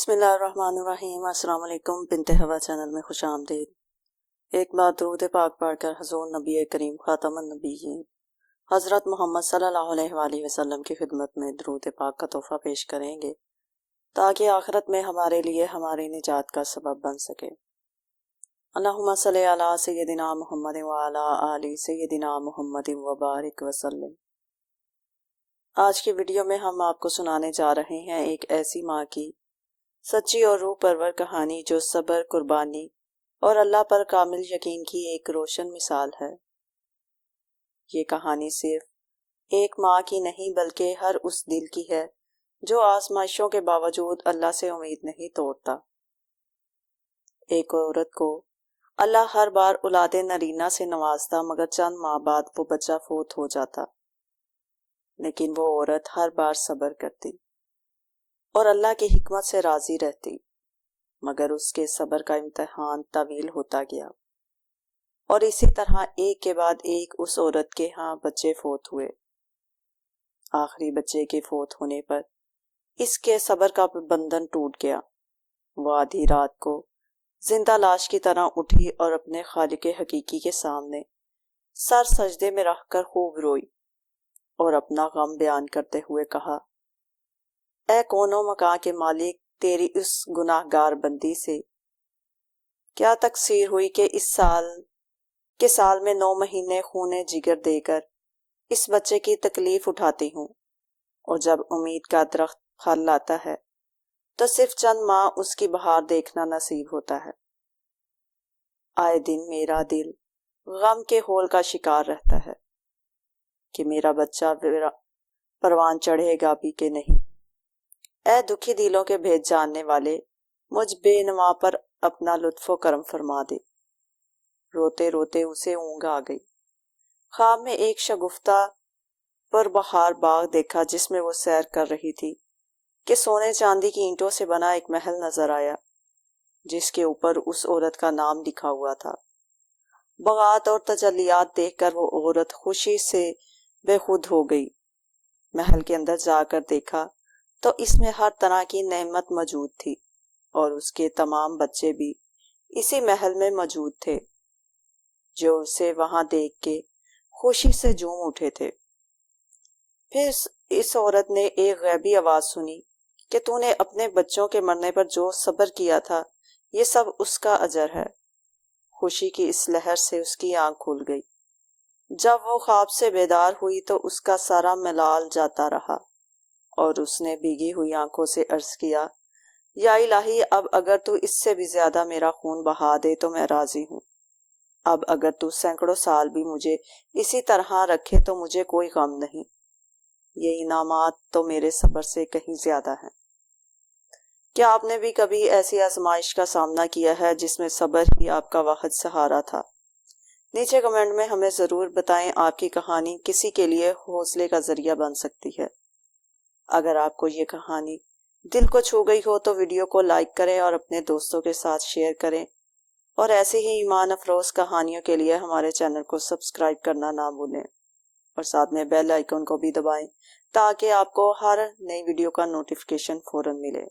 بسم اللہ الرحمن الرحیم۔ السلام علیکم، بنت ہوا چینل میں خوش آمدید۔ ایک بار درود پاک پڑھ کر حضور نبی کریم خاتم النبیین حضرت محمد صلی اللہ علیہ وآلہ وسلم کی خدمت میں درود پاک کا تحفہ پیش کریں گے تاکہ آخرت میں ہمارے لیے ہماری نجات کا سبب بن سکے۔ اللہم صلی علی سیدنا محمد وعلی آل سیدنا محمد وبارک وسلم۔ آج کی ویڈیو میں ہم آپ کو سنانے جا رہے ہیں ایک ایسی ماں کی سچی اور روح پرور کہانی جو صبر، قربانی اور اللہ پر کامل یقین کی ایک روشن مثال ہے۔ یہ کہانی صرف ایک ماں کی نہیں بلکہ ہر اس دل کی ہے جو آزمائشوں کے باوجود اللہ سے امید نہیں توڑتا۔ ایک عورت کو اللہ ہر بار اولاد نرینہ سے نوازتا مگر چند ماہ بعد وہ بچہ فوت ہو جاتا، لیکن وہ عورت ہر بار صبر کرتی اور اللہ کی حکمت سے راضی رہتی، مگر اس کے صبر کا امتحان طویل ہوتا گیا اور اسی طرح ایک کے بعد ایک اس عورت کے ہاں بچے فوت ہوئے۔ آخری بچے کے فوت ہونے پر اس کے صبر کا بندھن ٹوٹ گیا۔ وہ آدھی رات کو زندہ لاش کی طرح اٹھی اور اپنے خالق حقیقی کے سامنے سر سجدے میں رکھ کر خوب روئی اور اپنا غم بیان کرتے ہوئے کہا، اے کون و مکان کے مالک، تیری اس گناہ گار بندی سے کیا تقصیر ہوئی کہ اس سال میں 9 مہینے خون جگر دے کر اس بچے کی تکلیف اٹھاتی ہوں، اور جب امید کا درخت پھل لاتا ہے تو صرف چند ماہ اس کی بہار دیکھنا نصیب ہوتا ہے۔ آئے دن میرا دل غم کے ہول کا شکار رہتا ہے کہ میرا بچہ پروان چڑھے گا بھی کہ نہیں۔ اے دکھی دلوں کے بھید جاننے والے، مجھ بے نوا پر اپنا لطف و کرم فرما دے۔ روتے روتے اسے اونگ آ گئی۔ خواب میں ایک شگفتہ پر بہار باغ دیکھا جس میں وہ سیر کر رہی تھی کہ سونے چاندی کی اینٹوں سے بنا ایک محل نظر آیا جس کے اوپر اس عورت کا نام لکھا ہوا تھا۔ بغات اور تجلیات دیکھ کر وہ عورت خوشی سے بے خود ہو گئی۔ محل کے اندر جا کر دیکھا تو اس میں ہر طرح کی نعمت موجود تھی اور اس کے تمام بچے بھی اسی محل میں موجود تھے جو اسے وہاں دیکھ کے خوشی سے جھوم اٹھے تھے۔ پھر اس عورت نے ایک غیبی آواز سنی کہ تو نے اپنے بچوں کے مرنے پر جو صبر کیا تھا یہ سب اس کا اجر ہے۔ خوشی کی اس لہر سے اس کی آنکھ کھل گئی۔ جب وہ خواب سے بیدار ہوئی تو اس کا سارا ملال جاتا رہا اور اس نے بھیگی ہوئی آنکھوں سے عرض کیا، یا الہی، اب اگر تو اس سے بھی زیادہ میرا خون بہا دے تو میں راضی ہوں۔ اب اگر تو سینکڑوں سال بھی مجھے اسی طرح رکھے تو مجھے کوئی غم نہیں۔ یہ انعامات تو میرے صبر سے کہیں زیادہ ہیں۔ کیا آپ نے بھی کبھی ایسی آزمائش کا سامنا کیا ہے جس میں صبر ہی آپ کا واحد سہارا تھا؟ نیچے کمنٹ میں ہمیں ضرور بتائیں، آپ کی کہانی کسی کے لیے حوصلے کا ذریعہ بن سکتی ہے۔ اگر آپ کو یہ کہانی دل کو چھو گئی ہو تو ویڈیو کو لائک کریں اور اپنے دوستوں کے ساتھ شیئر کریں، اور ایسے ہی ایمان افروز کہانیوں کے لیے ہمارے چینل کو سبسکرائب کرنا نہ بھولیں اور ساتھ میں بیل آئیکن کو بھی دبائیں تاکہ آپ کو ہر نئی ویڈیو کا نوٹیفیکیشن فوراً ملے۔